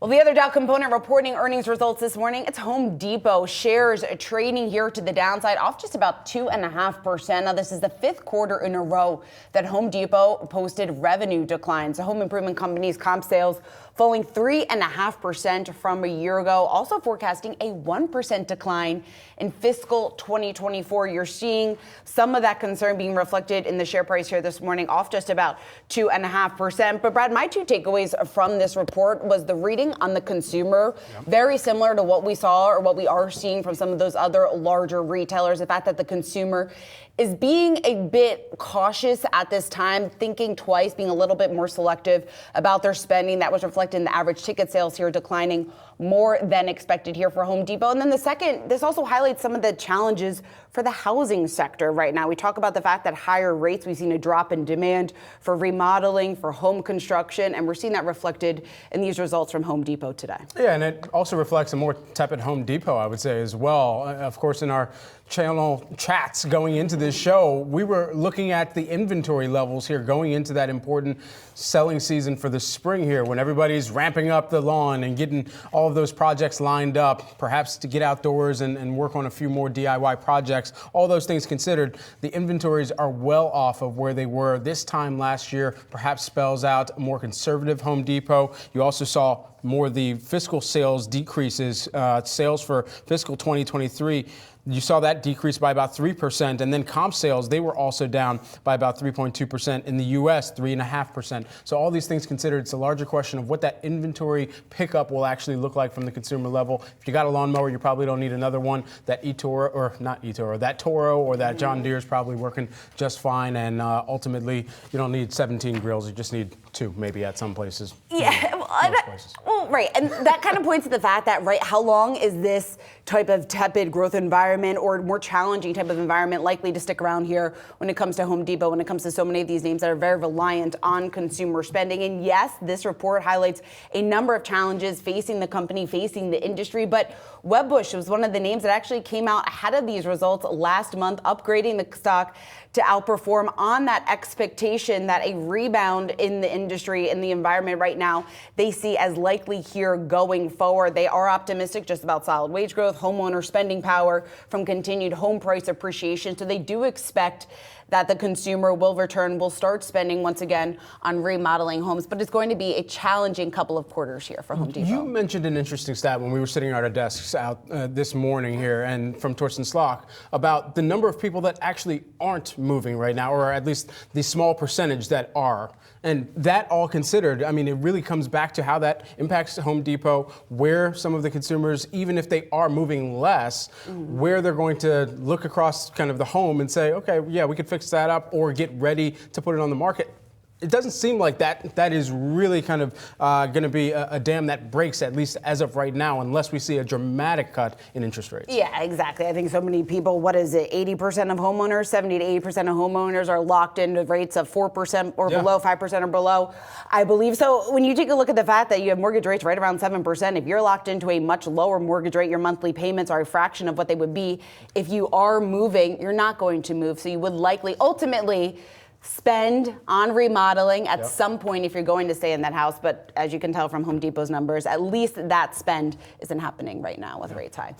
Well, the other Dow component reporting earnings results this morning, it's Home Depot. Shares trading here to the downside, off just about 2.5%. Now, this is the fifth quarter in a row that Home Depot posted revenue declines. The home improvement company's comp sales falling 3.5% from a year ago, also forecasting a 1% decline in fiscal 2024. You're seeing some of that concern being reflected in the share price here this morning, off just about 2.5%. But Brad, my two takeaways from this report was the reading on the consumer, very similar to what we saw or what we are seeing from some of those other larger retailers. The fact that the consumer is being a bit cautious at this time, thinking twice, being a little bit more selective about their spending. That was reflected in the average ticket sales here, declining more than expected here for Home Depot. And then the second, this also highlights some of the challenges for the housing sector right now. We talk about the fact that higher rates, we've seen a drop in demand for remodeling, for home construction, and we're seeing that reflected in these results from Home Depot today. Yeah, and it also reflects a more tepid Home Depot, I would say, as well. Of course, in our channel chats going into this show, we were looking at the inventory levels here going into that important selling season for the spring here, when everybody's ramping up the lawn and getting all of those projects lined up, perhaps to get outdoors and work on a few more DIY projects. All those things considered, the inventories are well off of where they were this time last year, perhaps spells out a more conservative Home Depot. You also saw more of the fiscal sales decreases, sales for fiscal 2023. You saw that decrease by about 3%, and then comp sales, they were also down by about 3.2%. In the U.S., 3.5%. So all these things considered, it's a larger question of what that inventory pickup will actually look like from the consumer level. If you got a lawnmower, you probably don't need another one. That eToro, or not eToro, that Toro or that John Deere is probably working just fine, and ultimately, you don't need 17 grills. You just need 2, maybe at some places. Yeah, well, right, and that kind of points to the fact that, right, how long is this type of tepid growth environment or more challenging type of environment likely to stick around here when it comes to Home Depot, when it comes to so many of these names that are very reliant on consumer spending? And yes, this report highlights a number of challenges facing the company, facing the industry, but Wedbush was one of the names that actually came out ahead of these results last month, upgrading the stock to outperform on that expectation that a rebound in the industry, in the environment right now, they see as likely here going forward. They are optimistic just about solid wage growth, homeowner spending power from continued home price appreciation. So they do expect that the consumer will return, will start spending once again on remodeling homes. But it's going to be a challenging couple of quarters here for Home Depot. You mentioned an interesting stat when we were sitting at our desks out this morning here, and from Torsten Slock, about the number of people that actually aren't moving right now, or at least the small percentage that are. And that all considered, I mean, it really comes back to how that impacts Home Depot, where some of the consumers, even if they are moving less, where they're going to look across kind of the home and say, okay, yeah, we could fix that up or get ready to put it on the market. It doesn't seem like that is really kind of going to be a dam that breaks, at least as of right now, unless we see a dramatic cut in interest rates. Yeah, exactly. I think so many people, what is it, 80% of homeowners, 70 to 80% of homeowners are locked into rates of 4% or below, 5% or below, I believe. So when you take a look at the fact that you have mortgage rates right around 7%, if you're locked into a much lower mortgage rate, your monthly payments are a fraction of what they would be. If you are moving, you're not going to move. So you would likely ultimately spend on remodeling at some point if you're going to stay in that house. But as you can tell from Home Depot's numbers, at least that spend isn't happening right now with rates high.